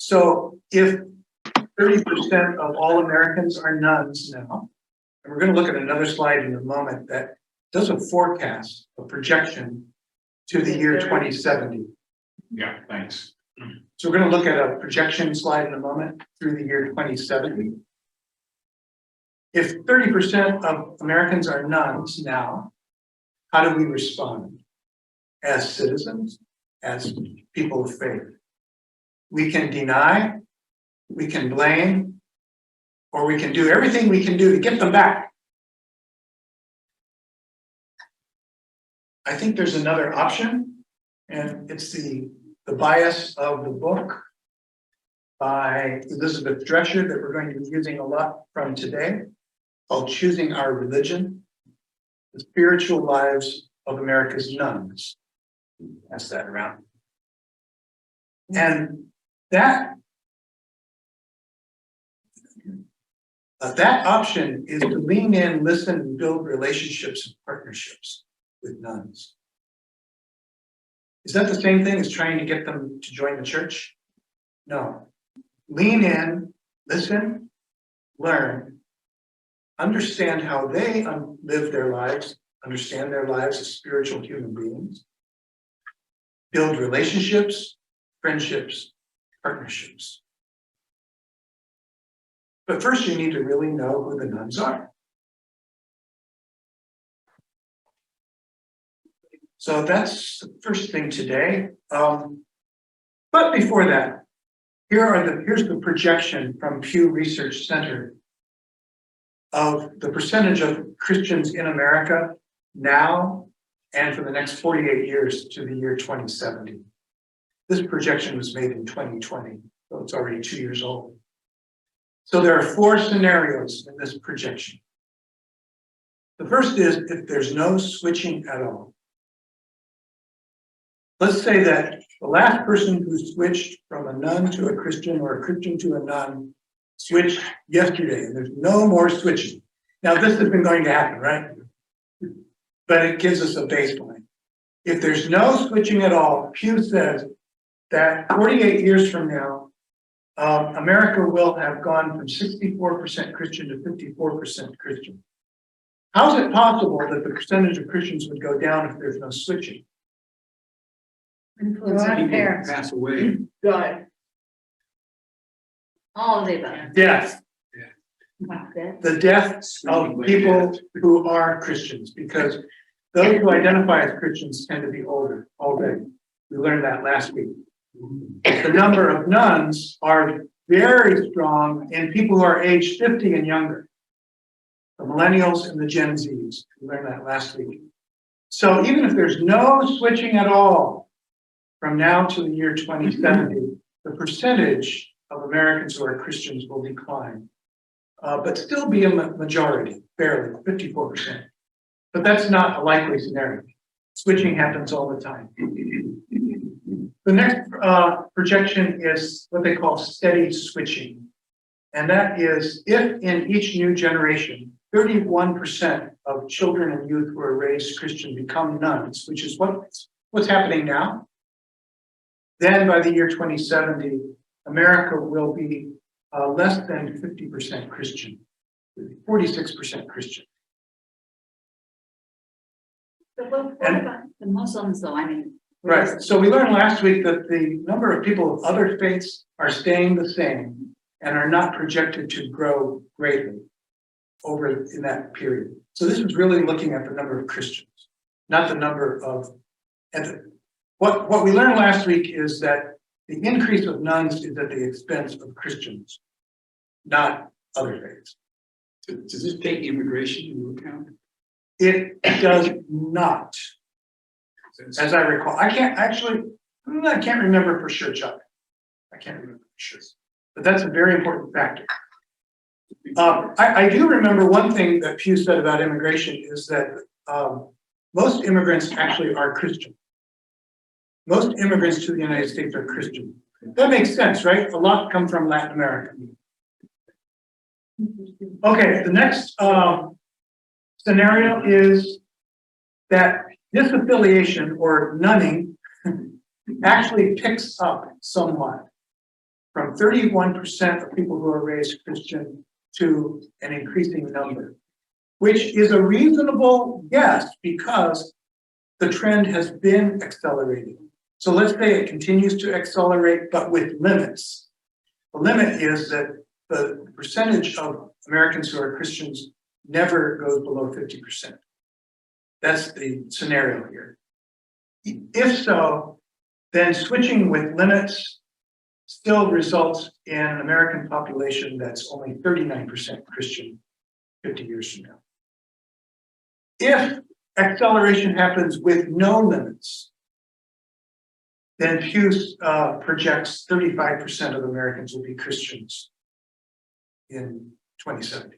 So if 30% of all Americans are nuns now, and we're going to look at another slide in a moment that does a forecast, a projection to the year 2070. Yeah, thanks. So we're going to look at a projection slide in a moment through the year 2070. If 30% of Americans are nuns now, how do we respond as citizens, as people of faith? We can deny, we can blame, or we can do everything we can do to get them back. I think there's another option, and it's the bias of the book by Elizabeth Drescher that we're going to be using a lot from today, called Choosing Our Religion, the Spiritual Lives of America's Nuns. Pass that around. And that option is to lean in, listen, and build relationships and partnerships with nuns. Is that the same thing as trying to get them to join the church? No. Lean in, listen, learn, understand how they live their lives, understand their lives as spiritual human beings, build relationships, friendships, partnerships. But first, you need to really know who the nuns are. So that's the first thing today. But before that, here's the projection from Pew Research Center of the percentage of Christians in America now and for the next 48 years to the year 2070. This projection was made in 2020, so it's already 2 years old. So there are 4 scenarios in this projection. The first is if there's no switching at all. Let's say that the last person who switched from a nun to a Christian or a Christian to a nun switched yesterday, and there's no more switching. Now, this has been going to happen, right? But it gives us a baseline. If there's no switching at all, Pew says that 48 years from now, America will have gone from 64% Christian to 54% Christian. How is it possible that the percentage of Christians would go down if there's no switching? Influence of People parents. pass away. Good. All of the above. Death. Wow, that- The death of people who are Christians, because those who identify as Christians tend to be older already. We learned that last week. The number of nuns are very strong in people who are age 50 and younger. The millennials and the Gen Zs. We learned that last week. So even if there's no switching at all from now to the year 2070, the percentage of Americans who are Christians will decline, but still be a majority, barely, 54%. But that's not a likely scenario. Switching happens all the time. The next projection is what they call steady switching. And that is if in each new generation, 31% of children and youth who are raised Christian become nuns, which is what's happening now, then by the year 2070, America will be less than 50% Christian, 46% Christian. But what about the Muslims though? I mean. Right. So we learned last week that the number of people of other faiths are staying the same and are not projected to grow greatly over in that period. So this was really looking at the number of Christians, not the number of. And what we learned last week is that the increase of nuns is at the expense of Christians, not other faiths. Does this take immigration into account? It does not, as I recall. I can't remember for sure, Chuck. I can't remember for sure. But that's a very important factor. I do remember one thing that Pew said about immigration is that most immigrants actually are Christian. Most immigrants to the United States are Christian. That makes sense, right? A lot come from Latin America. Okay, the next scenario is that disaffiliation or nunning actually picks up somewhat. from 31% of people who are raised Christian to an increasing number, which is a reasonable guess because the trend has been accelerating. So let's say it continues to accelerate, but with limits. The limit is that the percentage of Americans who are Christians never goes below 50%. That's the scenario here. If so, then switching with limits still results in an American population that's only 39% Christian 50 years from now. If acceleration happens with no limits, then Pew projects 35% of Americans will be Christians in 2070.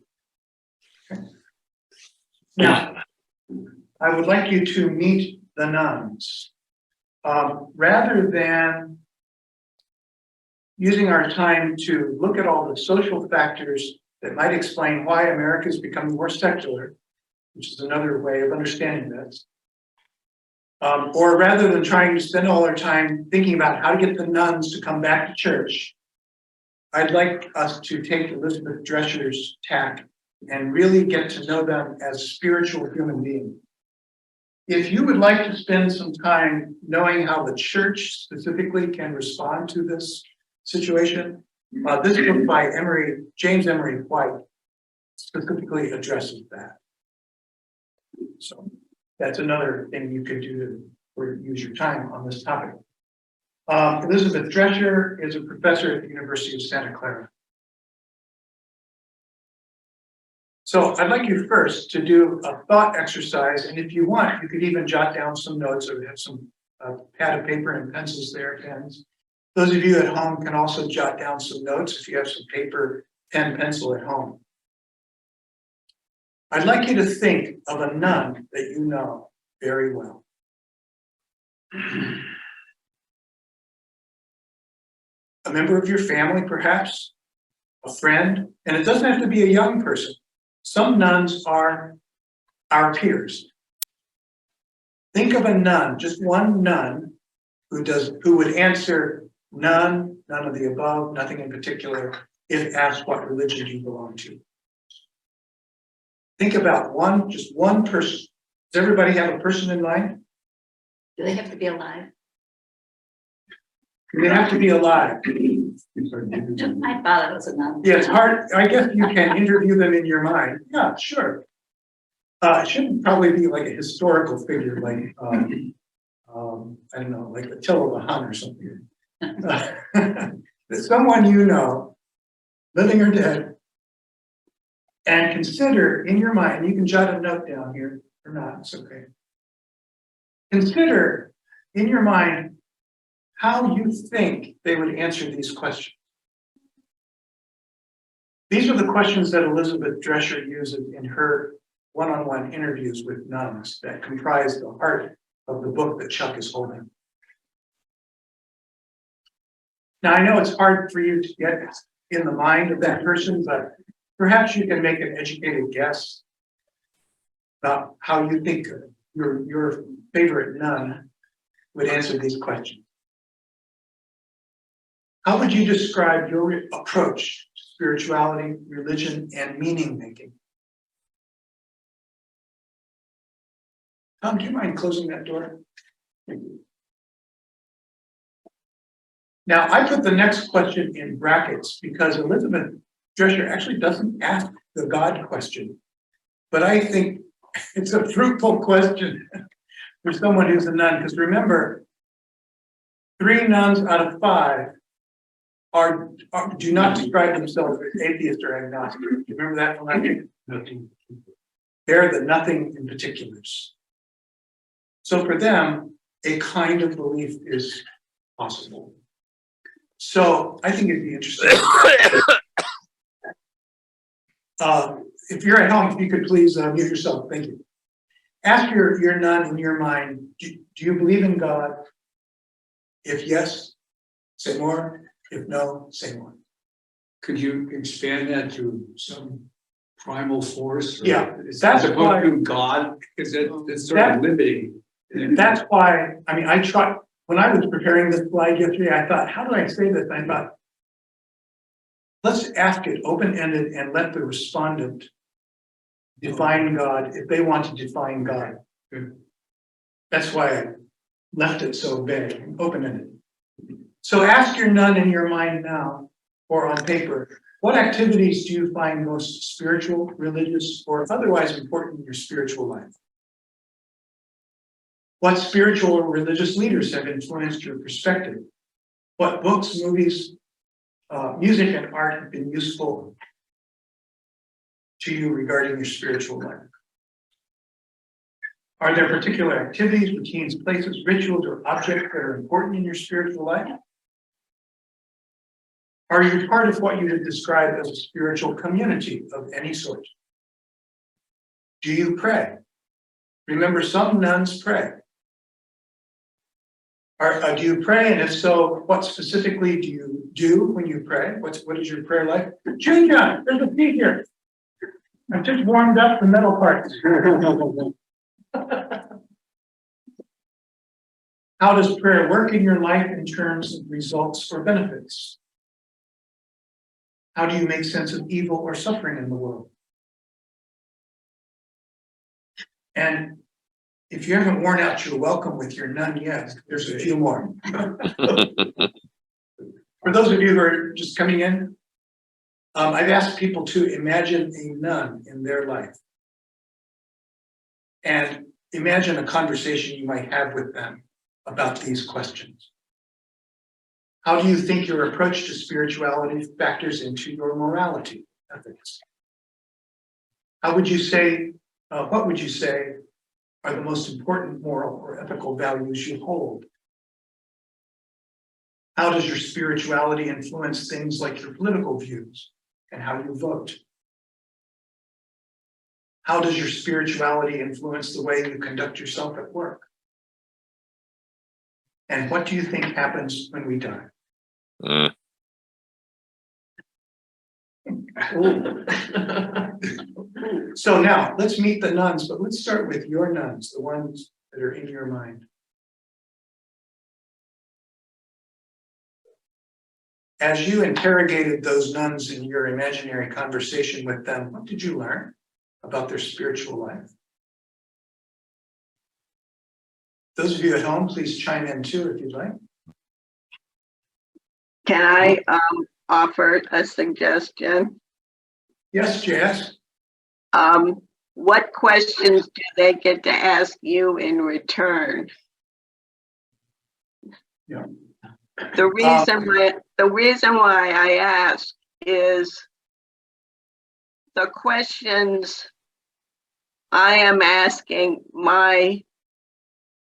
Okay. Now, I would like you to meet the nuns. Rather than using our time to look at all the social factors that might explain why America is becoming more secular, which is another way of understanding this, or rather than trying to spend all our time thinking about how to get the nuns to come back to church, I'd like us to take Elizabeth Drescher's tack and really get to know them as spiritual human beings. If you would like to spend some time knowing how the church specifically can respond to this situation, this book by James Emery White specifically addresses that. So that's another thing you could do to use your time on this topic. Elizabeth Drescher is a professor at the University of Santa Clara. So I'd like you first to do a thought exercise, and if you want, you could even jot down some notes or have some pad of paper and pencils there, pens. Those of you at home can also jot down some notes if you have some paper, pen, pencil at home. I'd like you to think of a nun that you know very well. A member of your family, perhaps, a friend, and it doesn't have to be a young person. Some nuns are our peers. Think of a nun, just one nun, who would answer none, none of the above, nothing in particular, if asked what religion you belong to. Think about just one person. Does everybody have a person in mind? Do they have to be alive? They have to be alive. My father was a nun. Yeah, it's hard. I guess you can interview them in your mind. Yeah, sure. It shouldn't probably be like a historical figure, like I don't know, like Attila the Hun or something. Someone you know, living or dead, and consider in your mind. You can jot a note down here or not. It's okay. Consider in your mind how you think they would answer these questions. These are the questions that Elizabeth Drescher uses in her one-on-one interviews with nuns that comprise the heart of the book that Chuck is holding. Now, I know it's hard for you to get in the mind of that person, but perhaps you can make an educated guess about how you think your favorite nun would answer these questions. How would you describe your approach to spirituality, religion, and meaning making? Tom, do you mind closing that door? Thank you. Now, I put the next question in brackets because Elizabeth Drescher actually doesn't ask the God question, but I think it's a fruitful question for someone who's a nun, because remember, 3 nuns out of 5 do not describe themselves as atheist or agnostic. Do you remember that from last week? Nothing. They're the nothing in particulars. So for them, a kind of belief is possible. So I think it'd be interesting. If you're at home, if you could please mute yourself. Thank you. Ask your nun in your mind, do you believe in God? If yes, say more. If no, say more. Could you expand that to some primal force? Yeah, that's opposed to God, because it's sort of limiting. That's why, I mean, I tried, when I was preparing this slide yesterday, I thought, how do I say this? I thought, let's ask it open-ended and let the respondent define God if they want to define God. That's why I left it so vague, open-ended. So ask your nun in your mind now, or on paper, what activities do you find most spiritual, religious, or otherwise important in your spiritual life? What spiritual or religious leaders have influenced your perspective? What books, movies, music, and art have been useful to you regarding your spiritual life? Are there particular activities, routines, places, rituals, or objects that are important in your spiritual life? Are you part of what you would describe as a spiritual community of any sort? Do you pray? Remember, some nuns pray. Do you pray? And if so, what specifically do you do when you pray? What is your prayer like? Junior, there's a pea here. I've just warmed up the metal parts. How does prayer work in your life in terms of results or benefits? How do you make sense of evil or suffering in the world? And if you haven't worn out your welcome with your nun yet, there's a few more. For those of you who are just coming in, I've asked people to imagine a nun in their life. And imagine a conversation you might have with them about these questions. How do you think your approach to spirituality factors into your morality ethics? What would you say are the most important moral or ethical values you hold? How does your spirituality influence things like your political views and how you vote? How does your spirituality influence the way you conduct yourself at work? And what do you think happens when we die? So now let's meet the nuns, but let's start with your nuns, the ones that are in your mind. As you interrogated those nuns in your imaginary conversation with them, what did you learn about their spiritual life? Those of you at home, please chime in too if you'd like. Can I offer a suggestion? Yes, Jess. What questions do they get to ask you in return? Yeah. The reason why I ask is the questions I am asking my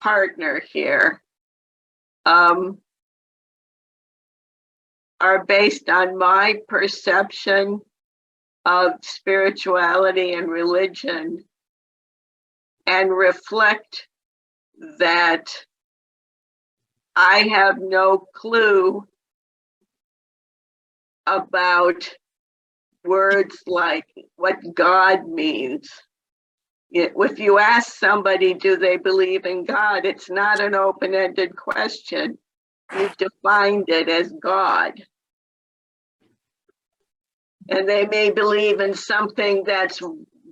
partner here are based on my perception of spirituality and religion and reflect that I have no clue about words like what God means. If you ask somebody, do they believe in God? It's not an open-ended question. You've defined it as God. And they may believe in something that's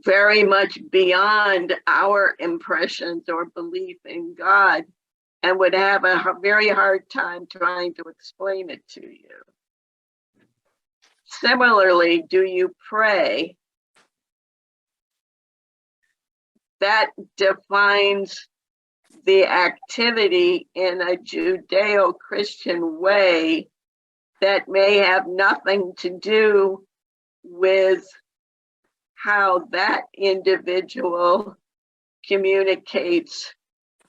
very much beyond our impressions or belief in God and would have a very hard time trying to explain it to you. Similarly, do you pray? That defines the activity in a Judeo-Christian way that may have nothing to do with how that individual communicates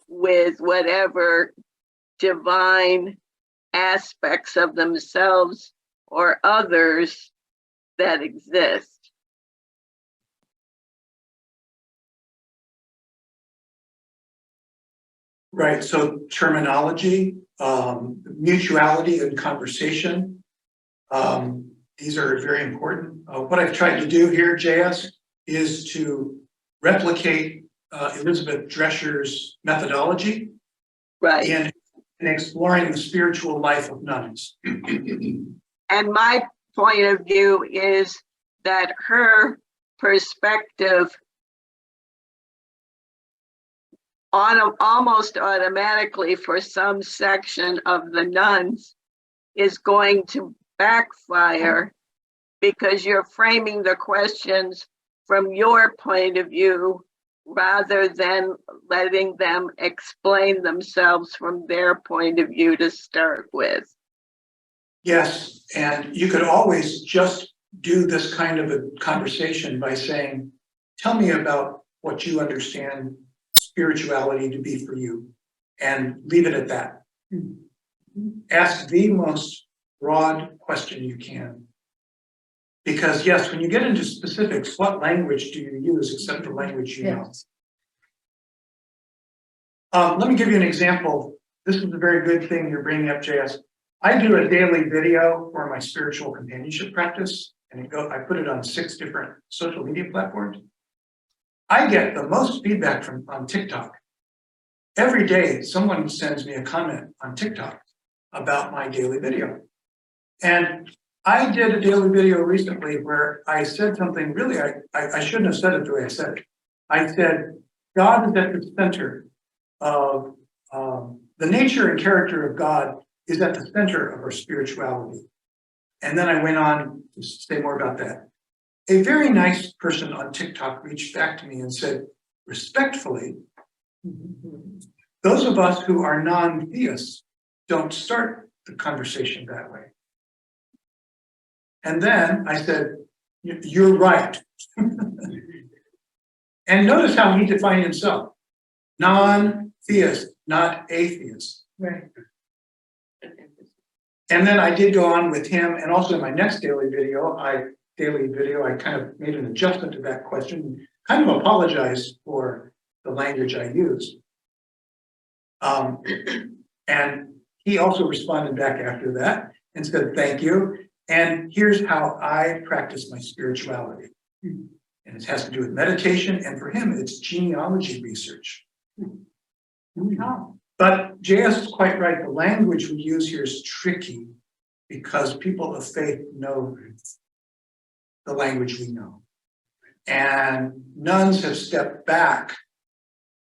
with whatever divine aspects of themselves or others that exist. Right, so terminology, mutuality and conversation, these are very important. What I've tried to do here, JS, is to replicate Elizabeth Drescher's methodology Right. in exploring the spiritual life of nuns. And my point of view is that her perspective almost automatically for some section of the nuns is going to backfire because you're framing the questions from your point of view rather than letting them explain themselves from their point of view to start with. Yes, and you could always just do this kind of a conversation by saying, tell me about what you understand spirituality to be for you, and leave it at that. Ask the most broad question you can. Because yes, when you get into specifics, what language do you use except the language you know? Let me give you an example. This is a very good thing you're bringing up, JS. I do a daily video for my spiritual companionship practice, and I put it on 6 different social media platforms. I get the most feedback on TikTok. Every day, someone sends me a comment on TikTok about my daily video. And I did a daily video recently where I said something really, I shouldn't have said it the way I said it. I said, God is at the center of, the nature and character of God is at the center of our spirituality. And then I went on to say more about that. A very nice person on TikTok reached back to me and said, respectfully, those of us who are non-theists don't start the conversation that way. And then I said, you're right. And notice how he defined himself. Non-theist, not atheist. Right. And then I did go on with him, and also in my next daily video, I kind of made an adjustment to that question, kind of apologized for the language I used. And he also responded back after that and said, thank you. And here's how I practice my spirituality. And it has to do with meditation, and for him, it's genealogy research. Oh. But JS is quite right. The language we use here is tricky because people of faith know the language we know. And nuns have stepped back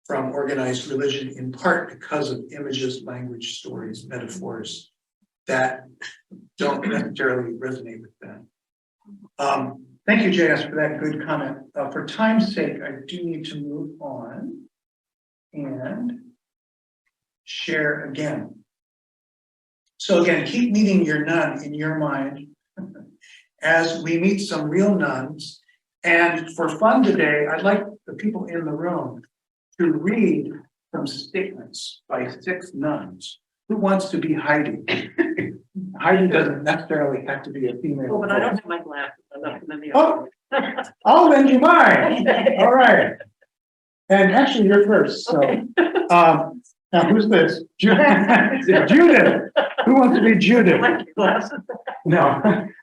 from organized religion in part because of images, language, stories, metaphors that don't necessarily resonate with them. Thank you, JS, for that good comment. For time's sake, I do need to move on and share again. So again, keep meeting your nun in your mind as we meet some real nuns. And for fun today, I'd like the people in the room to read some statements by 6 nuns. Who wants to be Heidi? Heidi doesn't necessarily have to be a female. Oh, but I don't have my glasses. I left them in the Oh, office. I'll lend you mine. All right. And actually, you're first. So, Okay. now who's this? Judith. Who wants to be I Judith? like your glasses. No,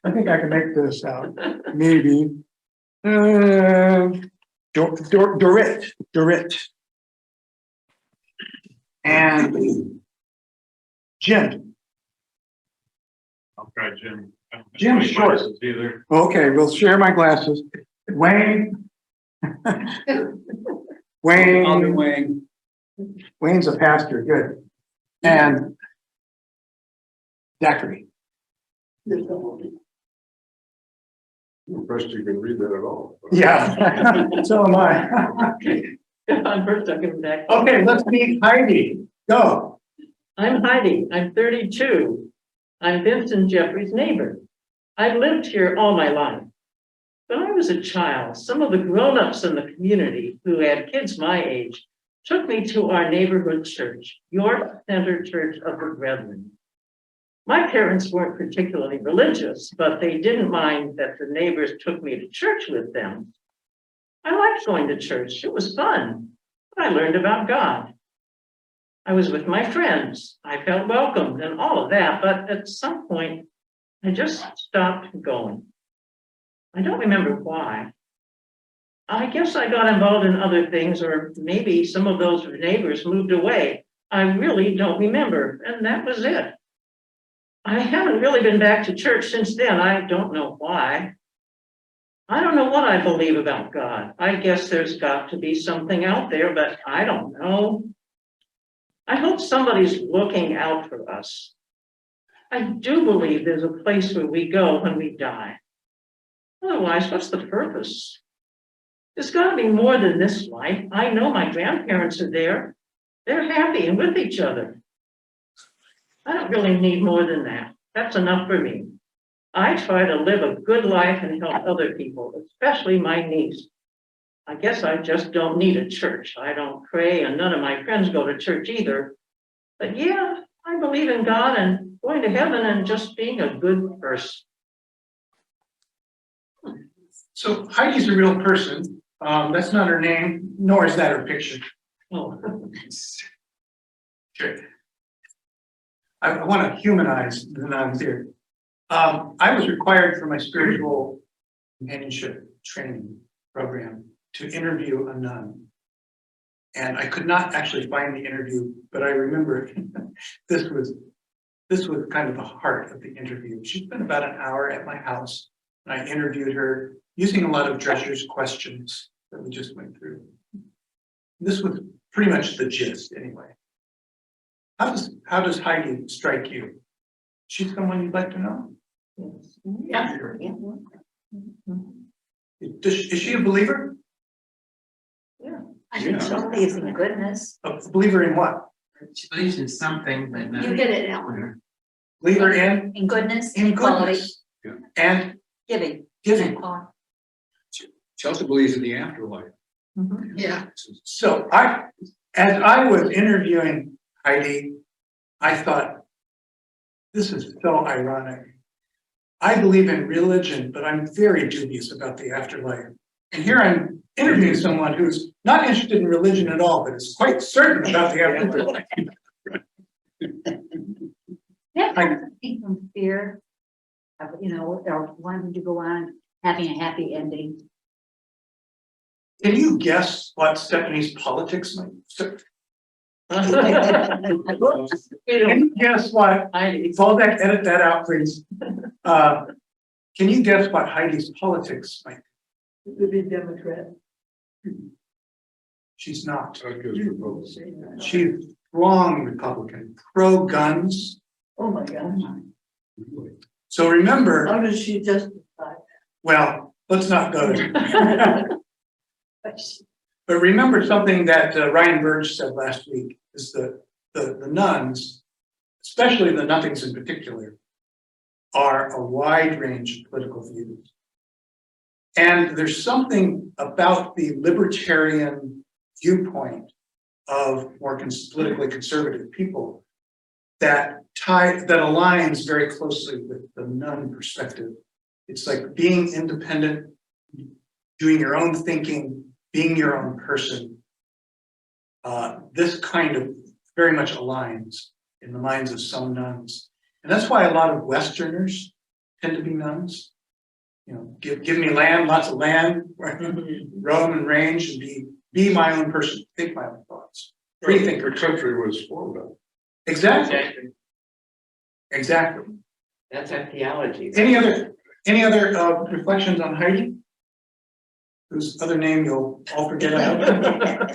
I think I can make this out. Maybe. Dorit. And Jim. I'll try Jim. I don't have Jim's my short. glasses Either. Okay, we'll share my glasses. Wayne. I'll be Wayne. Wayne. Wayne's a pastor, good. And Zachary. First, you can read that at all. Yeah, so am I. I'm first, I'll give them back. Okay, let's meet Heidi. Go. I'm Heidi. I'm 32. I'm Vincent Jeffrey's neighbor. I've lived here all my life. When I was a child, some of the grown-ups in the community who had kids my age took me to our neighborhood church, York Center Church of the Brethren. My parents weren't particularly religious, but they didn't mind that the neighbors took me to church with them. I liked going to church. It was fun. I learned about God. I was with my friends. I felt welcomed and all of that, but at some point, I just stopped going. I don't remember why. I guess I got involved in other things, or maybe some of those neighbors moved away. I really don't remember, and that was it. I haven't really been back to church since then. I don't know why. I don't know what I believe about God. I guess there's got to be something out there, but I don't know. I hope somebody's looking out for us. I do believe there's a place where we go when we die. Otherwise, what's the purpose? There's got to be more than this life. I know my grandparents are there. They're happy and with each other. I don't really need more than that. That's enough for me. I try to live a good life and help other people, especially my niece. I guess I just don't need a church. I don't pray, and none of my friends go to church either. But yeah, I believe in God and going to heaven and just being a good person. So Heidi's a real person. That's not her name, nor is that her picture. Oh. Sure. I want to humanize the nuns here. I was required for my spiritual companionship training program to interview a nun. And I could not actually find the interview, but I remember this was kind of the heart of the interview. She spent about an hour at my house, and I interviewed her using a lot of Drescher's questions that we just went through. This was pretty much the gist anyway. How does Heidi strike you? She's someone you'd like to know? Yeah. Is she a believer? I think so, believes in goodness. A believer in what? She believes in something, but You not. get it, Ellen. Believer in Goodness, in equality, goodness and giving. giving. Equality. She also believes in the afterlife. Yeah. So as I was interviewing Heidi, I thought, this is so ironic. I believe in religion, but I'm very dubious about the afterlife. And here I'm interviewing someone who's not interested in religion at all, but is quite certain about the afterlife. That comes from fear of, or wanting to go on having a happy ending. Can you guess what Stephanie's politics might? Can you guess what? Voldeck, edit that out, please. Can you guess what Heidi's politics might be? Would be Democrat. She's not. I guess we're both. She's strong Republican, pro-guns. Oh, my gosh. So remember, How does she justify? well, let's not go there. But remember something that Ryan Burge said last week is that the nuns, especially the nothings in particular, are a wide range of political views. And there's something about the libertarian viewpoint of more politically conservative people that aligns very closely with the nun perspective. It's like being independent, doing your own thinking, being your own person. This kind of very much aligns in the minds of some nuns. And that's why a lot of Westerners tend to be nuns. Give me land, lots of land, roam and range, and be my own person, think my own thoughts. Free The thinker. country was formed on. Exactly. Exactly. That's our theology. Any other reflections on Heidi? Whose other name you'll all forget about.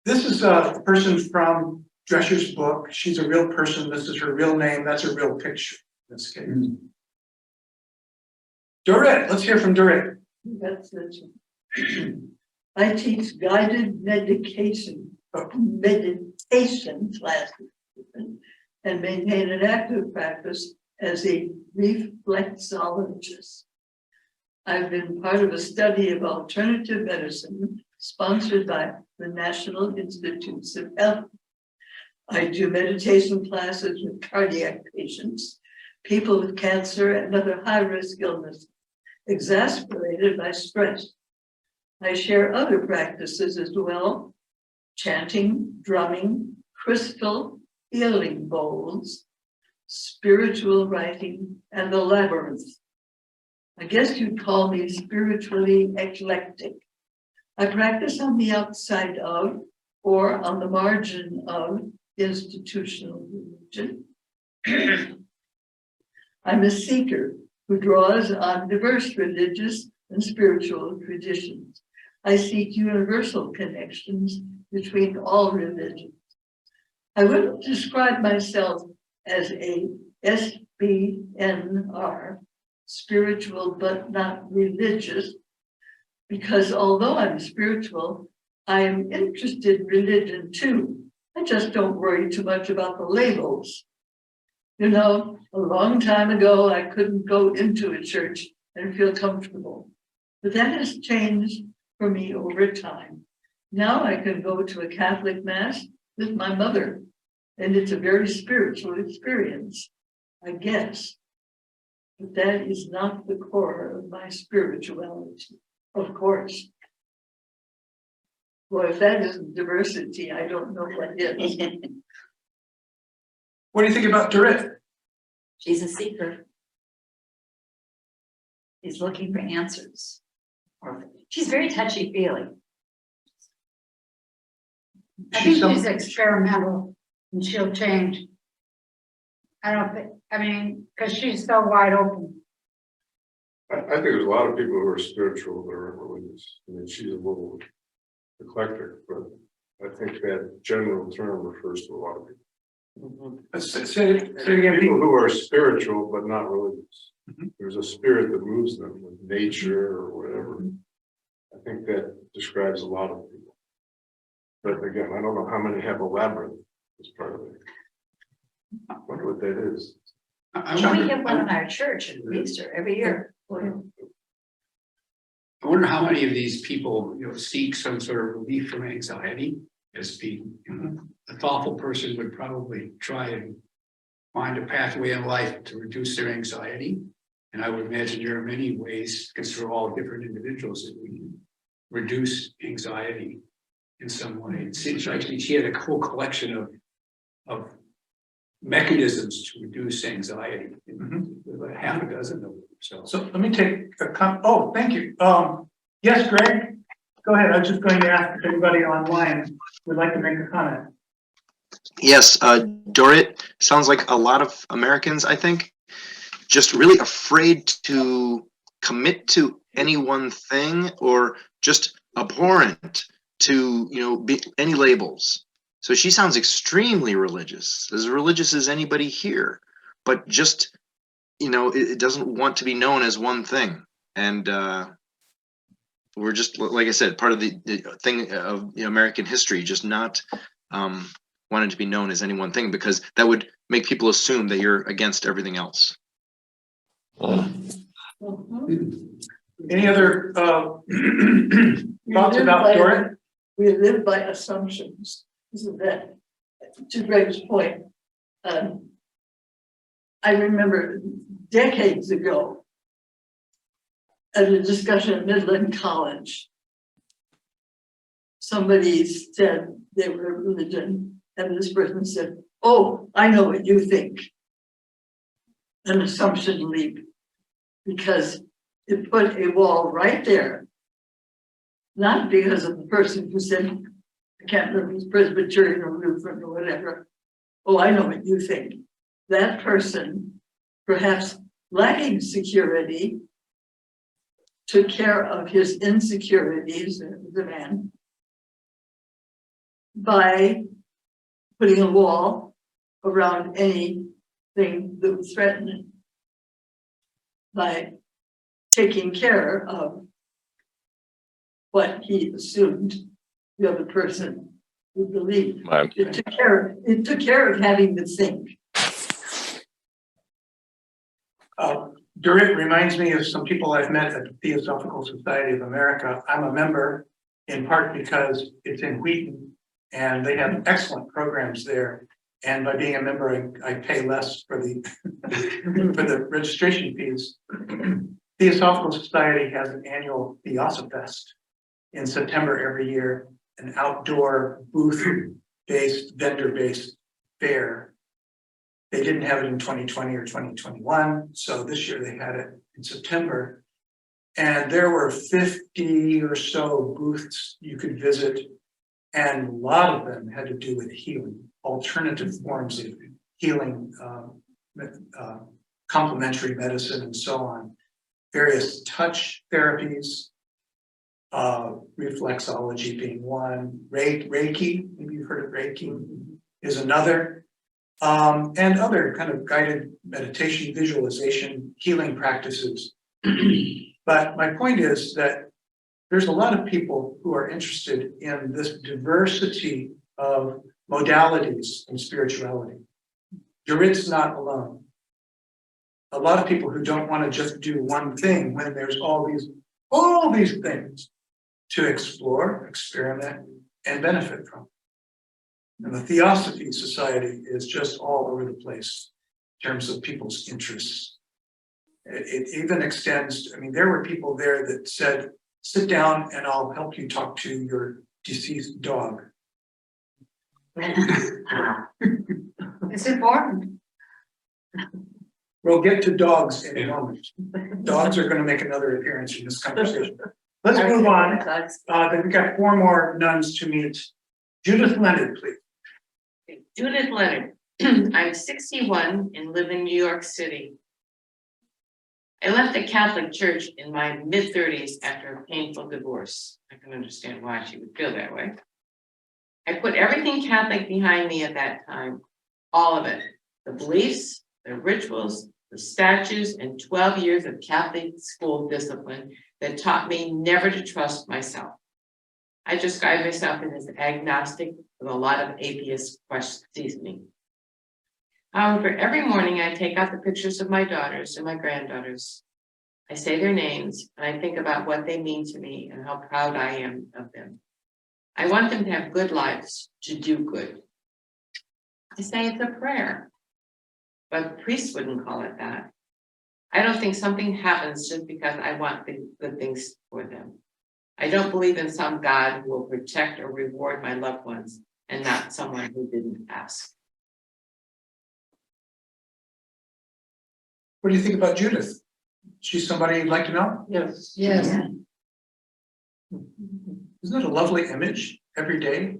This is a person from Drescher's book. She's a real person. This is her real name. That's a real picture in this case. Dorit, let's hear from Dorit. That's it. I teach guided meditation classes and maintain an active practice as a reflexologist. I've been part of a study of alternative medicine sponsored by the National Institutes of Health. I do meditation classes with cardiac patients, people with cancer and other high-risk illnesses, exasperated by stress. I share other practices as well, chanting, drumming, crystal healing bowls, spiritual writing, and the labyrinth. I guess you'd call me spiritually eclectic. I practice on the outside of or on the margin of institutional religion. I'm a seeker who draws on diverse religious and spiritual traditions. I seek universal connections between all religions. I wouldn't describe myself as a SBNR, spiritual but not religious, because although I'm spiritual, I am interested in religion too. I just don't worry too much about the labels. You know, a long time ago, I couldn't go into a church and feel comfortable, but that has changed for me over time. Now I can go to a Catholic mass with my mother, and it's a very spiritual experience, I guess. But that is not the core of my spirituality, of course. Well, if that isn't diversity, I don't know what is. What do you think about Dorit? She's a seeker. She's looking for answers. She's very touchy-feely. I think she's experimental and she'll change. I don't think, I mean, because she's so wide open. I think there's a lot of people who are spiritual that are religious. I mean, she's a little eclectic, but I think that general term refers to a lot of people. Say it again, People Pete. who are spiritual but not religious. Mhm. There's a spirit that moves them with nature or whatever. I think that describes a lot of people. But again, I don't know how many have a labyrinth as part of it. I wonder what that is. I We wonder, have one in our church at Easter every year. I wonder how many of these people, seek some sort of relief from anxiety as being, a thoughtful person would probably try and find a pathway in life to reduce their anxiety. And I would imagine there are many ways, because we're all different individuals, that we can reduce anxiety in some way. It seems like she had a whole collection of mechanisms to reduce anxiety. About half a dozen of them. So let me take oh, thank you. Yes, Greg, go ahead. I was just going to ask if anybody online would like to make a comment. Yes, Dorit sounds like a lot of Americans, I think, just really afraid to commit to any one thing or just abhorrent to, be any labels. So she sounds extremely religious as anybody here, but just, it doesn't want to be known as one thing. And we're just, like I said, part of the thing of American history, just not wanting to be known as any one thing, because that would make people assume that you're against everything else. Any other thoughts about Dorit? We live by assumptions, isn't that, to Greg's point? I remember decades ago at a discussion at Midland College, somebody said they were religion, and this person said, "Oh, I know what you think." An assumption leap, because it put a wall right there. Not because of the person who said, I can't remember if it was Presbyterian or Lutheran or whatever. Oh, I know what you think. That person, perhaps lacking security, took care of his insecurities, the man, by putting a wall around anything that was threatened, by taking care of what he assumed the other person would believe. Right. It took care of having to think. Dorit reminds me of some people I've met at the Theosophical Society of America. I'm a member in part because it's in Wheaton and they have excellent programs there. And by being a member, I pay less for the for the registration fees. Theosophical Society has an annual Theosopfest in September every year, an outdoor booth-based, vendor-based fair. They didn't have it in 2020 or 2021, so this year they had it in September. And there were 50 or so booths you could visit. And a lot of them had to do with healing, alternative forms of healing, complementary medicine and so on. Various touch therapies, reflexology being one, Reiki, maybe you've heard of Reiki, is another. And other kind of guided meditation, visualization, healing practices. But my point is that there's a lot of people who are interested in this diversity of modalities in spirituality. Dorit's not alone. A lot of people who don't want to just do one thing when there's all these things to explore, experiment, and benefit from. And the Theosophy Society is just all over the place in terms of people's interests. It even extends, I mean, there were people there that said, sit down and I'll help you talk to your deceased dog. It's important. We'll get to dogs in a moment. Dogs are going to make another appearance in this conversation. Let's move on. Then we've got 4 more nuns to meet. Judith Leonard, please. Judith Leonard. I'm 61 and live in New York City. I left the Catholic Church in my mid-30s after a painful divorce. I can understand why she would feel that way. I put everything Catholic behind me at that time, all of it, the beliefs, the rituals, the statutes, and 12 years of Catholic school discipline that taught me never to trust myself. I describe myself as agnostic with a lot of atheist seasoning. However, every morning I take out the pictures of my daughters and my granddaughters. I say their names and I think about what they mean to me and how proud I am of them. I want them to have good lives, to do good. I say it's a prayer, but priests wouldn't call it that. I don't think something happens just because I want good things for them. I don't believe in some God who will protect or reward my loved ones and not someone who didn't ask. What do you think about Judith? She's somebody you'd like to know? Yes. Yes. Isn't it a lovely image every day?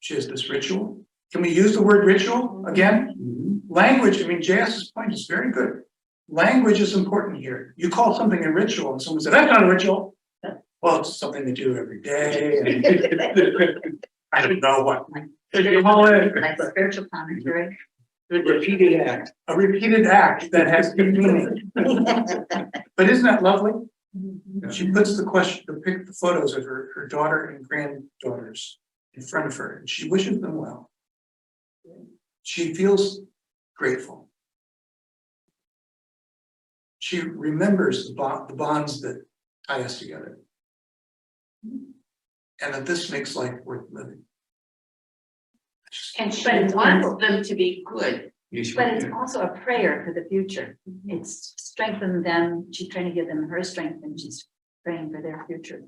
She has this ritual. Can we use the word ritual again? Language, I mean, JS's point is very good. Language is important here. You call something a ritual and someone says, that's not a ritual. Well, it's something they do every day. And I don't know what you call it. Like spiritual commentary. Repeated act. A repeated act that has deep meaning. But isn't that lovely? She puts the photos of her daughter and granddaughters in front of her, and she wishes them well. She feels grateful. She remembers the bonds that tie us together. And that this makes life worth living. And she But wants wants them to be good. But it's also a prayer for the future. It's strengthen them. She's trying to give them her strength and she's praying for their future.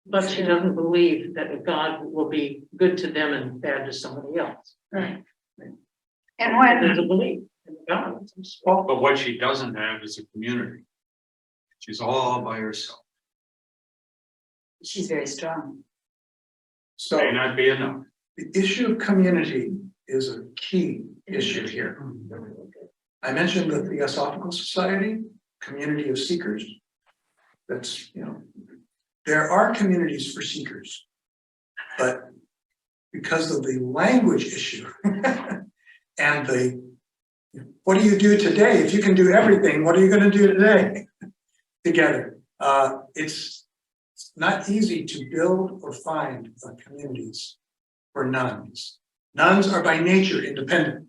But she doesn't believe that God will be good to them and bad to somebody else. Right. And when, There's a belief in God. But what she doesn't have is a community. She's all by herself. She's very strong. So May not be enough. the issue of community is a key issue here. I mentioned the Theosophical Society, community of seekers. That's, there are communities for seekers, but because of the language issue and what do you do today? If you can do everything, what are you going to do today together? It's not easy to build or find communities for nuns. Nuns are by nature independent.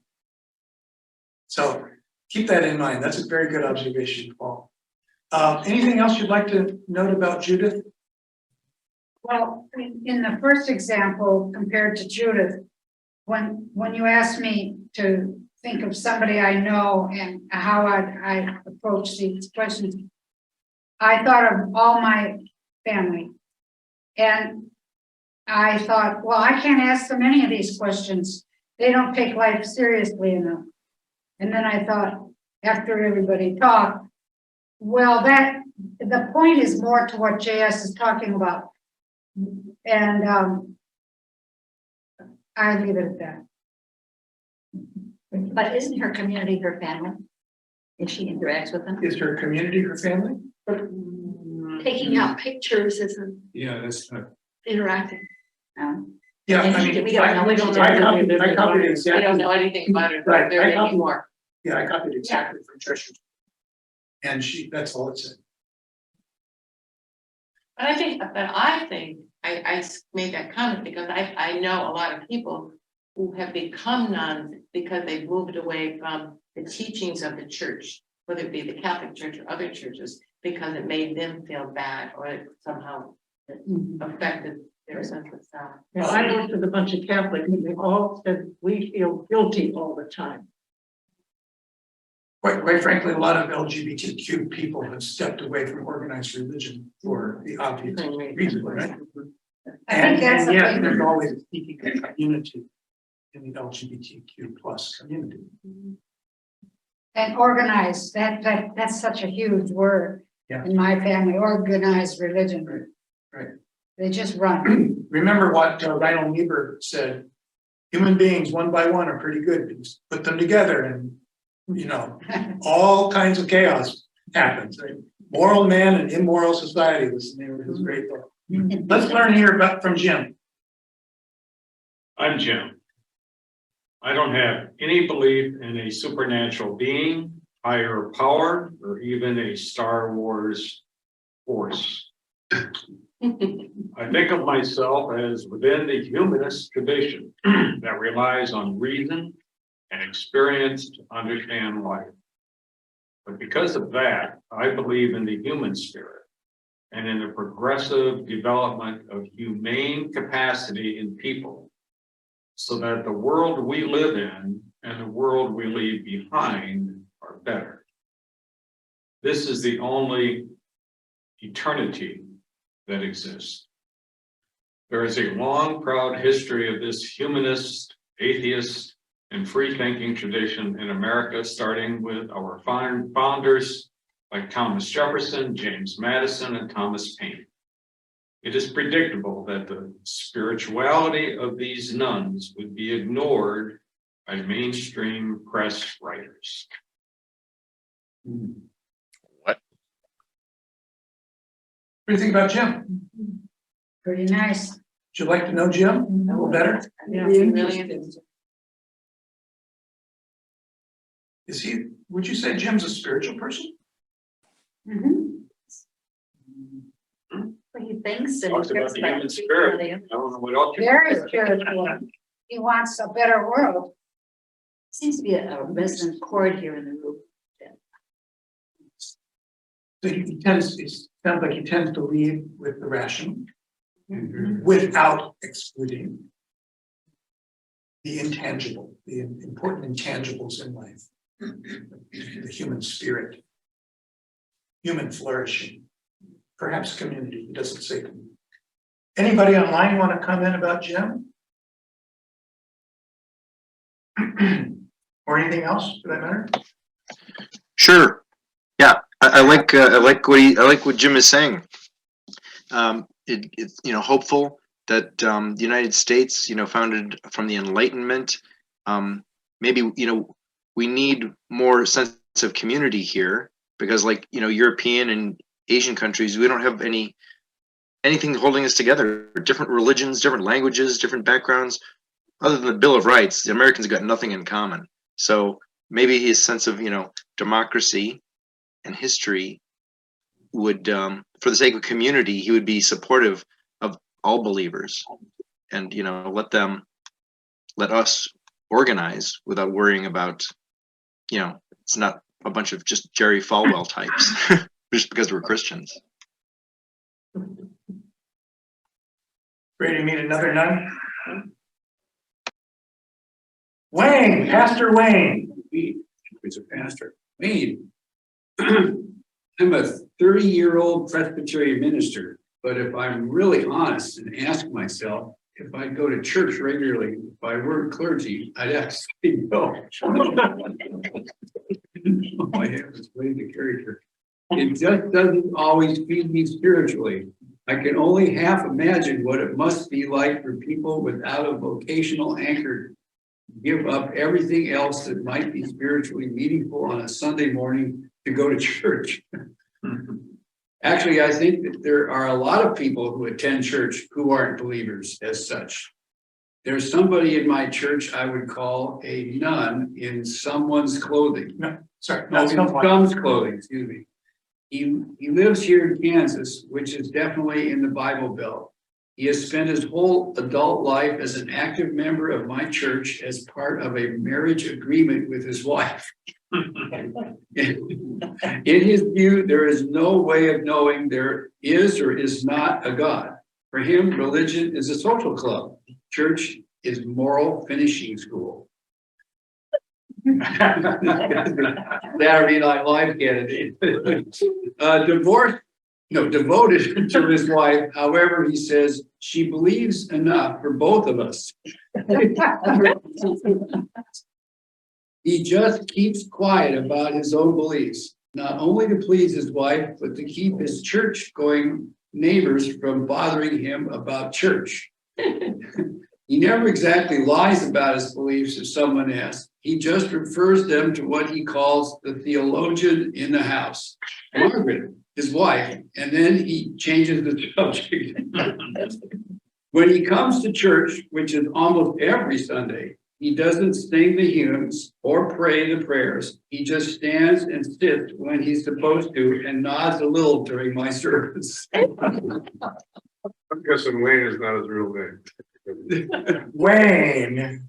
So keep that in mind. That's a very good observation, Paul. Anything else you'd like to note about Judith? well, in the first example compared to Judith, when you asked me to think of somebody I know and how I approach these questions, I thought of all my family. And I thought, well, I can't ask them any of these questions. They don't take life seriously enough. And then I thought, after everybody talked, well, the point is more to what JS is talking about. And I leave it at that. But isn't her community her family? If she interacts with them? Is her community her family? Taking out pictures isn't Yeah, that's not. interacting. No. Yeah, And I she- mean, we don't know what she does. I copied We exactly. don't know anything about her Right, there I copied- anymore. Yeah, I copied exactly from Tricia. And that's all it said. But I think, I made that comment because I know a lot of people who have become nuns because they moved away from the teachings of the church, whether it be the Catholic Church or other churches, because it made them feel bad or it somehow affected their sense of self. Well, I worked with a bunch of Catholics and they all said, we feel guilty all the time. Quite frankly, a lot of LGBTQ people have stepped away from organized religion for the obvious reason, right? I think that's And a yet big- there's always a seeking of community in the LGBTQ plus community. And organized, that's such a huge word. Yeah. In my family, organized religion. Right. They just run. Remember what Reinhold Niebuhr said, human beings one by one are pretty good, just put them together and, all kinds of chaos happens. Right? Moral man and immoral society was the name of his great book. Let's learn here from Jim. I'm Jim. I don't have any belief in a supernatural being, higher power, or even a Star Wars force. I think of myself as within the humanist tradition that relies on reason and experience to understand life. But because of that, I believe in the human spirit and in the progressive development of humane capacity in people, so that the world we live in and the world we leave behind are better. This is the only eternity that exists. There is a long, proud history of this humanist, atheist, and free-thinking tradition in America, starting with our founders like Thomas Jefferson, James Madison, and Thomas Paine. It is predictable that the spirituality of these nuns would be ignored by mainstream press writers. What? What do you think about Jim? Pretty nice. Would you like to know Jim a little better? Yeah, really interesting. Would you say Jim's a spiritual person? Mhm. What he thinks and. Talks about the human spirit. I don't know what else. you- Very spiritual. He wants a better world. Seems to be a resonant chord here in the room. So it sounds like he tends to lead with the rational, without excluding the intangible, the important intangibles in life, the human spirit, human flourishing, perhaps community. He doesn't say community. Anybody online want to comment about Jim? Or anything else for that matter? Sure. Yeah, I like what Jim is saying. It's hopeful that the United States, founded from the Enlightenment. Maybe we need more sense of community here because, European and Asian countries, we don't have anything holding us together. Different religions, different languages, different backgrounds. Other than the Bill of Rights, the Americans have got nothing in common. So maybe his sense of democracy and history would, for the sake of community, he would be supportive of all believers, and let us organize without worrying about, it's not a bunch of just Jerry Falwell types just because we're Christians. Ready to meet another nun? Wayne, Pastor Wayne. He's a pastor. Wayne. I'm a 30-year-old Presbyterian minister, but if I'm really honest and ask myself if I go to church regularly, if I weren't clergy, I'd actually go. I have this way the character. It just doesn't always feed me spiritually. I can only half imagine what it must be like for people without a vocational anchor. Give up everything else that might be spiritually meaningful on a Sunday morning to go to church. Actually, I think that there are a lot of people who attend church who aren't believers as such. There's somebody in my church I would call a nun in someone's clothing. No, sorry, No, no, in someone. someone's clothing, excuse me. He lives here in Kansas, which is definitely in the Bible Belt. He has spent his whole adult life as an active member of my church as part of a marriage agreement with his wife. In his view, there is no way of knowing there is or is not a God. For him, religion is a social club. Church is moral finishing school. Saturday Night Live candidate. Devoted to his wife. However, he says she believes enough for both of us. He just keeps quiet about his own beliefs, not only to please his wife, but to keep his church-going neighbors from bothering him about church. He never exactly lies about his beliefs if someone asks. He just refers them to what he calls the theologian in the house, Margaret, his wife, and then he changes the subject. When he comes to church, which is almost every Sunday, he doesn't sing the hymns or pray the prayers. He just stands and sits when he's supposed to and nods a little during my service. I'm guessing Wayne is not his real name. Wayne.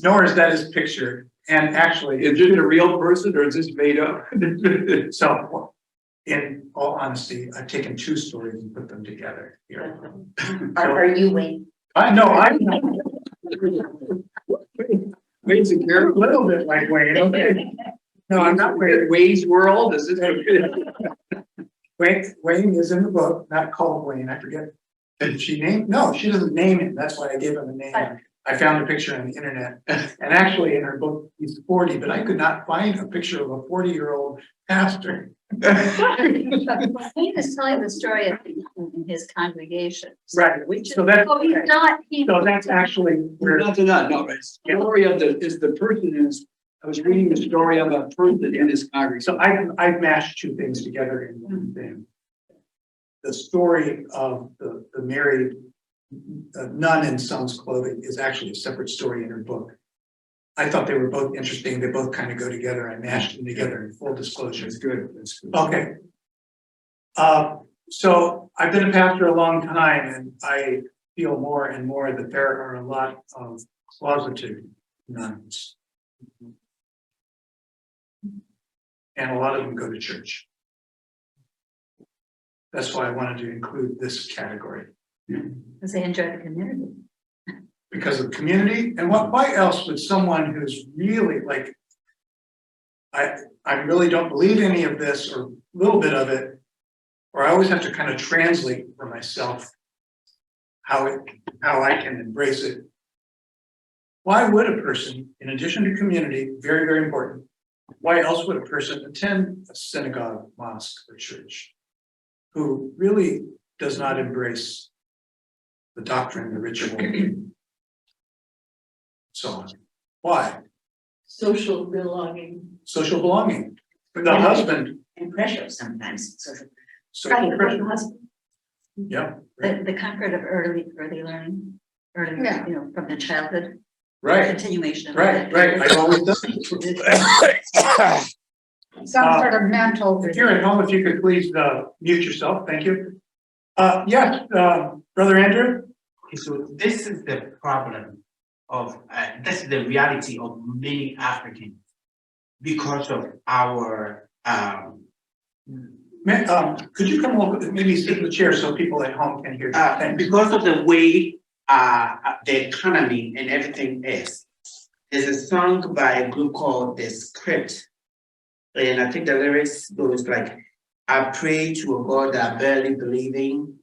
Nor is that his picture. And actually, Is it a real person or is this made up? so in all honesty, I've taken two stories and put them together here. Are you Wayne? I'm Wayne's a a character. little bit like Wayne, okay. No, I'm not Wayne. Wayne's World, is it? Wayne is in the book, not called Wayne, I forget. Did she name? No, she doesn't name him. That's why I gave him a name. I found a picture on the internet. And actually in her book, he's 40, but I could not find a picture of a 40-year-old pastor. Wayne is telling the story in his congregation. Right, Which is, so that's, oh, he's not, so that's actually where, No, right. Story of the person is, I was reading the story of a person in this congregation. so I've mashed two things together in one thing. The story of the married nun in son's clothing is actually a separate story in her book. I thought they were both interesting. They both kind of go together. I mashed them together in full disclosure. That's good. That's good. Okay. So I've been a pastor a long time and I feel more and more that there are a lot of closeted nuns. And a lot of them go to church. That's why I wanted to include this category. because they enjoy the community. Because of community, and why else would someone who's really like, I really don't believe any of this or a little bit of it, or I always have to kind of translate for myself how I can embrace it. Why would a person, in addition to community, very, very important, why else would a person attend a synagogue, mosque, or church who really does not embrace the doctrine, the ritual, so on? Why? Social belonging. Social belonging. The husband, And pressure sometimes. social pressure. The Yeah, comfort of early learning, Yeah. from the childhood. right, Continuation. of right. that. I've always done. Some sort of mental. If you're at home, if you could please mute yourself, thank you. Yes, Brother Andrew? Okay, so this is the problem of, this is the reality of many Africans because of our, Could you come over, maybe sit in the chair so people at home can hear you? Thank you. because of the way the economy and everything is. There's a song by a group called The Script. And I think the lyrics goes like, I pray to a God that I barely believe in.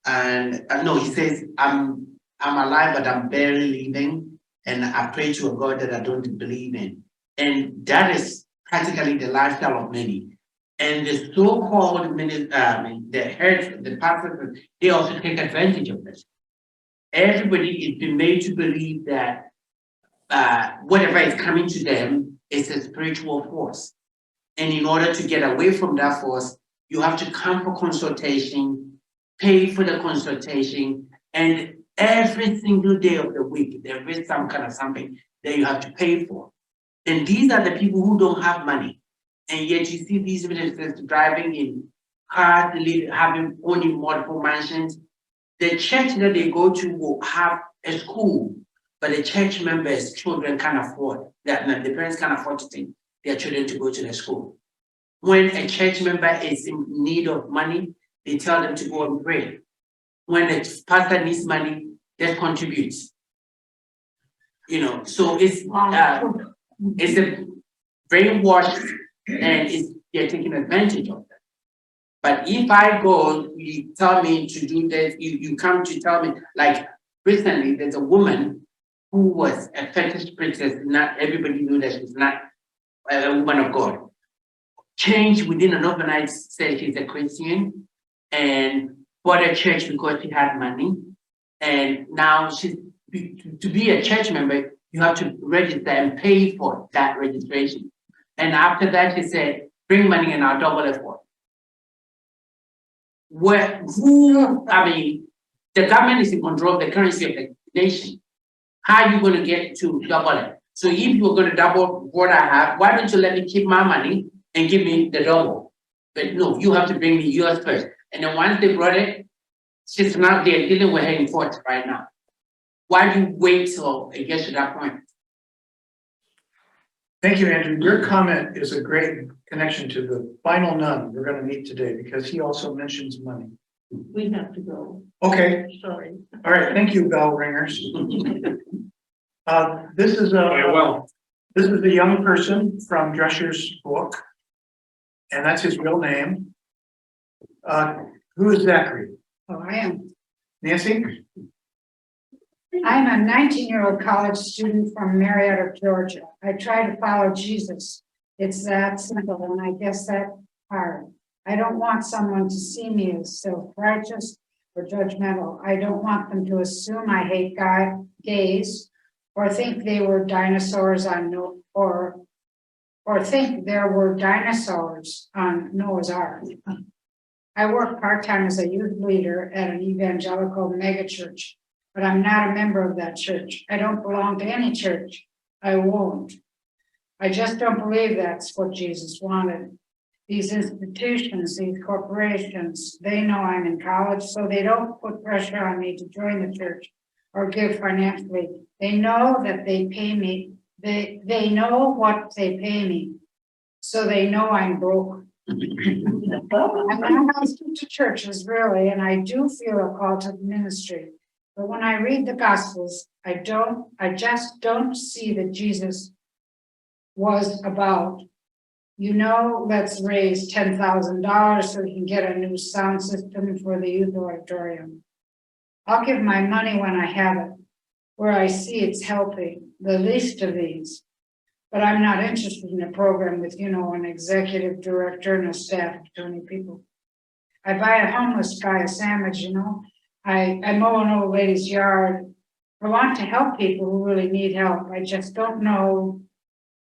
And no, he says, I'm alive, but I'm barely living. And I pray to a God that I don't believe in. And that is practically the lifestyle of many. And the so-called the heads, the pastors, they also take advantage of this. Everybody is been made to believe that whatever is coming to them is a spiritual force. And in order to get away from that force, you have to come for consultation, pay for the consultation, and every single day of the week, there is some kind of something that you have to pay for. And these are the people who don't have money. And yet you see these ministers driving in cars, having owning multiple mansions. The church that they go to will have a school, but the church members' children can't afford that. The parents can't afford to take their children to go to the school. When a church member is in need of money, they tell them to go and pray. When a pastor needs money, they contribute. You know, so it's a brainwashed and they're taking advantage of that. But if I go, you tell me to do this, you come to tell me, like recently, there's a woman who was a fetish princess. Not everybody knew that she's not a woman of God. Changed within an overnight, said she's a Christian and bought a church because she had money. And now to be a church member, you have to register and pay for that registration. And after that, she said, bring money and I'll double it for you. The government is in control of the currency of the nation. How are you going to get to double it? So if you're going to double what I have, why don't you let me keep my money and give me the double? But no, you have to bring me yours first. And then once they brought it, she's now they're dealing with her in court right now. Why do you wait till it gets to that point? Thank you, Andrew. Your comment is a great connection to the final nun we're going to meet today, because he also mentions money. We have to go. Okay, Sorry. all right. Thank you, bell ringers. This is a young person from Drescher's book, and that's his real name. Who is Zachary? Oh, I am. Nancy? I'm a 19-year-old college student from Marietta, Georgia. I try to follow Jesus. It's that simple, and I guess that's hard. I don't want someone to see me as self-righteous or judgmental. I don't want them to assume I hate gays, or think they were dinosaurs on or think there were dinosaurs on Noah's Ark. I work part-time as a youth leader at an evangelical megachurch, but I'm not a member of that church. I don't belong to any church. I won't. I just don't believe that's what Jesus wanted. These institutions, these corporations, they know I'm in college, so they don't put pressure on me to join the church or give financially. They know that they pay me. They know what they pay me, so they know I'm broke. I'm not hostile to churches, really, and I do feel a call to ministry. But when I read the Gospels, I just don't see that Jesus was about, let's raise $10,000 so we can get a new sound system for the youth auditorium. I'll give my money when I have it, where I see it's helping the least of these. But I'm not interested in a program with, an executive director and a staff of 20 people. I buy a homeless guy a sandwich, I mow an old lady's yard. I want to help people who really need help. I just don't know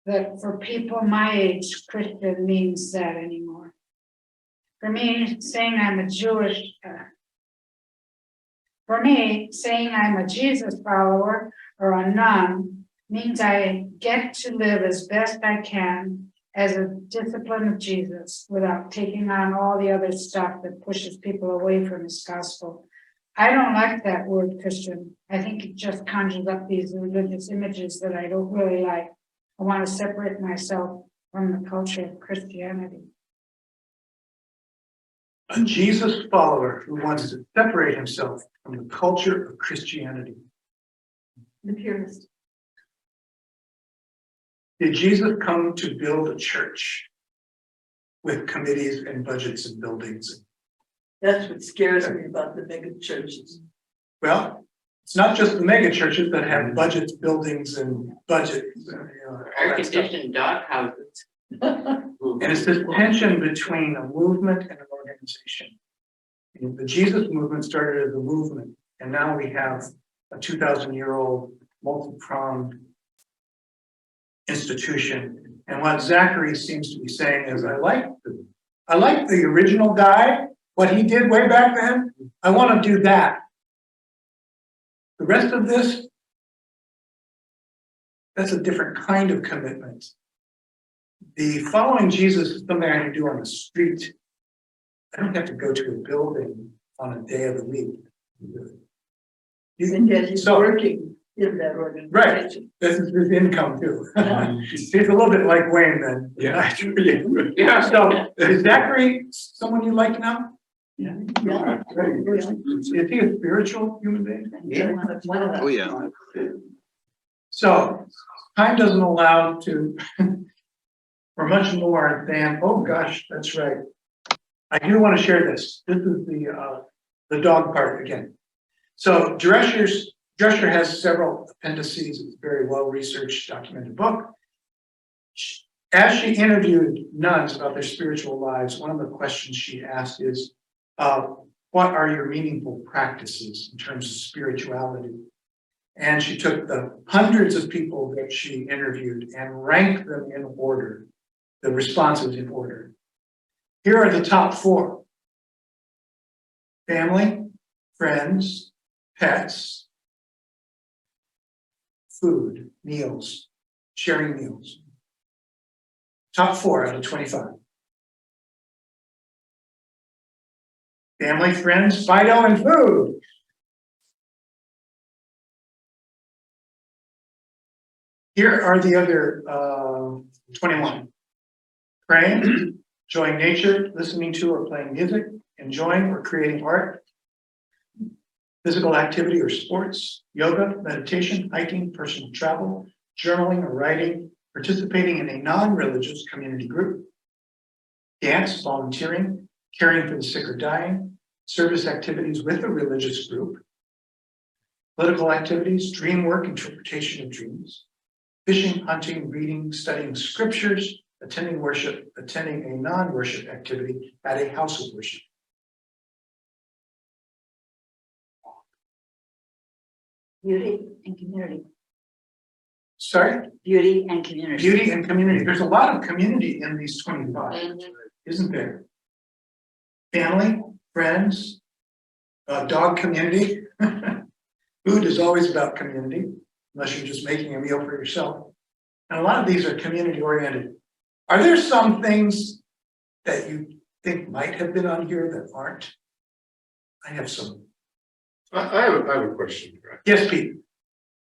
that for people my age, Christian means that anymore. For me, saying I'm a Jesus follower or a nun means I get to live as best I can as a discipline of Jesus without taking on all the other stuff that pushes people away from his gospel. I don't like that word Christian. I think it just conjures up these religious images that I don't really like. I want to separate myself from the culture of Christianity. A Jesus follower who wants to separate himself from the culture of Christianity. The purist. Did Jesus come to build a church with committees and budgets and buildings? That's what scares me about the mega churches. Well, it's not just the mega churches that have budgets, buildings, and budgets. Air-conditioned dog houses. And it's this tension between a movement and an organization. And the Jesus movement started as a movement, and now we have a 2,000-year-old multi-pronged institution. And what Zachary seems to be saying is, I like the original guy, what he did way back then. I want to do that. The rest of this, that's a different kind of commitment. The following Jesus is something I can do on the street. I don't have to go to a building on a day of the week. And yet he's So- working in that organization. Right. This is his income too. He's a little bit like Wayne then. Yeah. Yeah, so is Zachary someone you like now? Yeah. Is he a spiritual human being? Oh, yeah. So time doesn't allow to, for much more than, oh gosh, that's right. I do want to share this. This is the dog part again. So Drescher has several appendices. It's a very well-researched, documented book. As she interviewed nuns about their spiritual lives, one of the questions she asked is, what are your meaningful practices in terms of spirituality? And she took the hundreds of people that she interviewed and ranked them in order, the responses in order. Here are the top 4. Family, friends, pets, food, meals, sharing meals. Top 4 out of 25. Family, friends, Fido, and food. Here are the other 21. Praying, enjoying nature, listening to or playing music, enjoying or creating art, physical activity or sports, yoga, meditation, hiking, personal travel, journaling or writing, participating in a non-religious community group, dance, volunteering, caring for the sick or dying, service activities with a religious group, political activities, dream work, interpretation of dreams, fishing, hunting, reading, studying scriptures, attending worship, attending a non-worship activity at a house of worship. Beauty and community. Sorry? Beauty and community. Beauty and community. There's a lot of community in these 25, isn't there? Family, friends, dog community. Food is always about community, unless you're just making a meal for yourself. And a lot of these are community oriented. Are there some things that you think might have been on here that aren't? I have some. I have a question. Yes, Pete.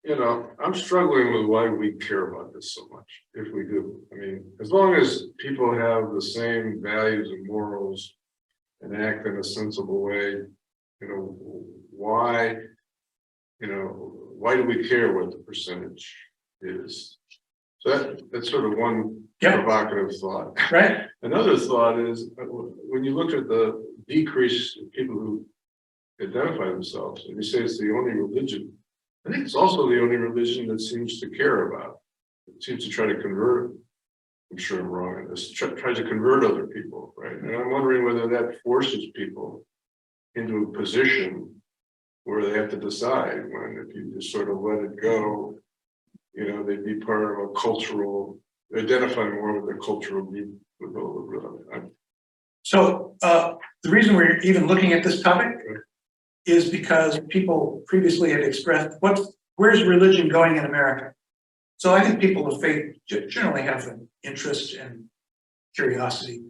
You know, I'm struggling with why we care about this so much, if we do. I mean, as long as people have the same values and morals and act in a sensible way, you know, why do we care what the percentage is? So that's sort of one provocative thought. Right. Another thought is when you look at the decrease in people who identify themselves, and you say it's the only religion, I think it's also the only religion that seems to care about. It seems to try to convert, I'm sure I'm wrong on this, tries to convert other people, right? And I'm wondering whether that forces people into a position where they have to decide when, if you just sort of let it go, you know, they'd be part of a cultural, they identify more with their cultural group. So the reason we're even looking at this topic is because people previously had expressed where's religion going in America? So I think people of faith generally have an interest and curiosity,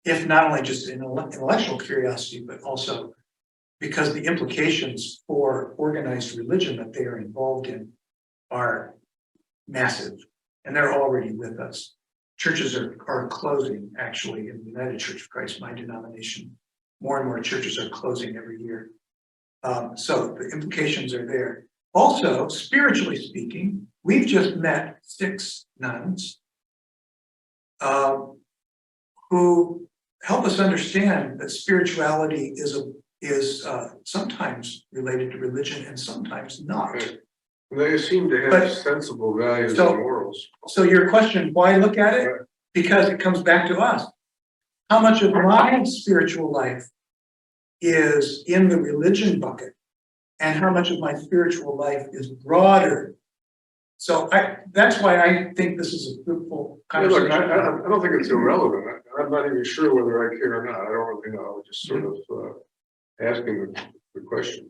if not only just intellectual curiosity, but also because the implications for organized religion that they are involved in are massive, and they're already with us. Churches are closing, actually, in the United Church of Christ, my denomination. More and more churches are closing every year. So the implications are there. Also, spiritually speaking, we've just met 6 nuns who help us understand that spirituality is sometimes related to religion and sometimes not. They seem to have sensible values and morals. So your question, why look at it? Because it comes back to us. How much of my spiritual life is in the religion bucket? And how much of my spiritual life is broader? So that's why I think this is a fruitful Hey, look, conversation. I don't think it's irrelevant. I'm not even sure whether I care or not. I don't really know. I'm just sort of asking the question.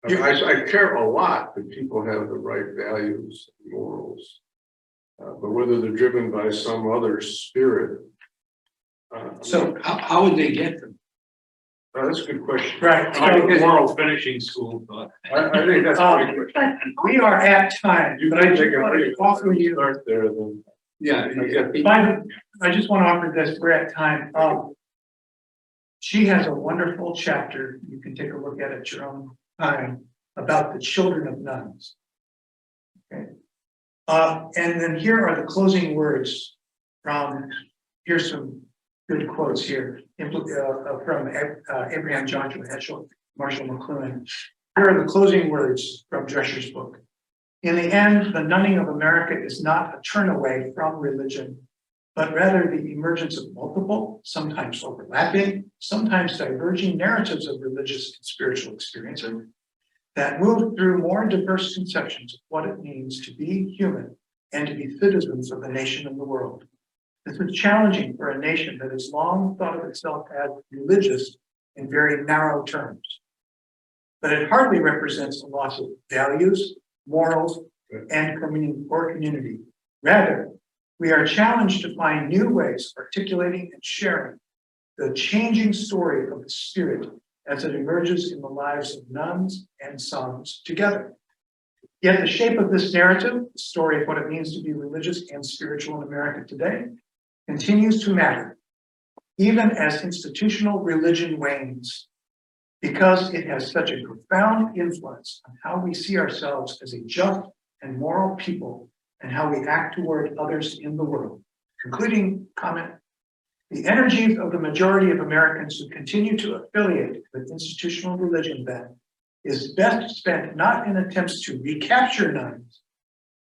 I care a lot that people have the right values, and morals, but whether they're driven by some other spirit. So, How would they get them? That's a good question. right. I so- think moral finishing school, but. I think that's a great question. We are at time, You but I can just take want to offer you, start there, then. Yeah. I just want to offer this, we're at time. She has a wonderful chapter, you can take a look at your own time, about the children of nuns. Okay. And then here are the closing words from, here's some good quotes here, from Abraham Joshua Heschel, Marshall McLuhan. Here are the closing words from Drescher's book. In the end, the nunning of America is not a turn away from religion, but rather the emergence of multiple, sometimes overlapping, sometimes diverging narratives of religious and spiritual experiences that move through more diverse conceptions of what it means to be human and to be citizens of the nation and the world. This is challenging for a nation that has long thought of itself as religious in very narrow terms. But it hardly represents a loss of values, morals, and community. Rather, we are challenged to find new ways of articulating and sharing the changing story of the Spirit as it emerges in the lives of nuns and sons together. Yet the shape of this narrative, the story of what it means to be religious and spiritual in America today, continues to matter, even as institutional religion wanes, because it has such a profound influence on how we see ourselves as a just and moral people and how we act toward others in the world. Concluding comment, the energies of the majority of Americans who continue to affiliate with institutional religion then is best spent not in attempts to recapture nuns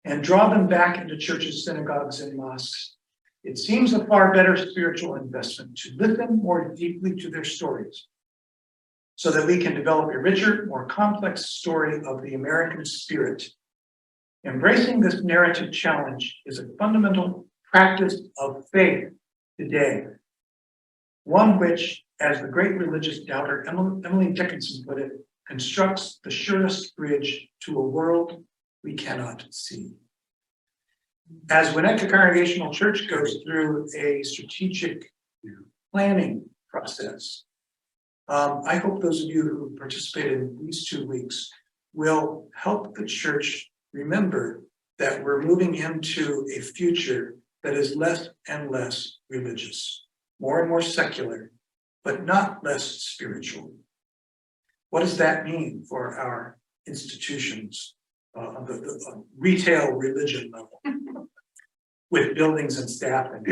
and draw them back into churches, synagogues, and mosques. It seems a far better spiritual investment to listen more deeply to their stories so that we can develop a richer, more complex story of the American spirit. Embracing this narrative challenge is a fundamental practice of faith today, one which, as the great religious doubter Emily Dickinson put it, constructs the surest bridge to a world we cannot see. As Winnetka Congregational Church goes through a strategic planning process, I hope those of you who participated in these 2 weeks will help the church remember that we're moving into a future that is less and less religious, more and more secular, but not less spiritual. What does that mean for our institutions, the retail religion level, with buildings and staff and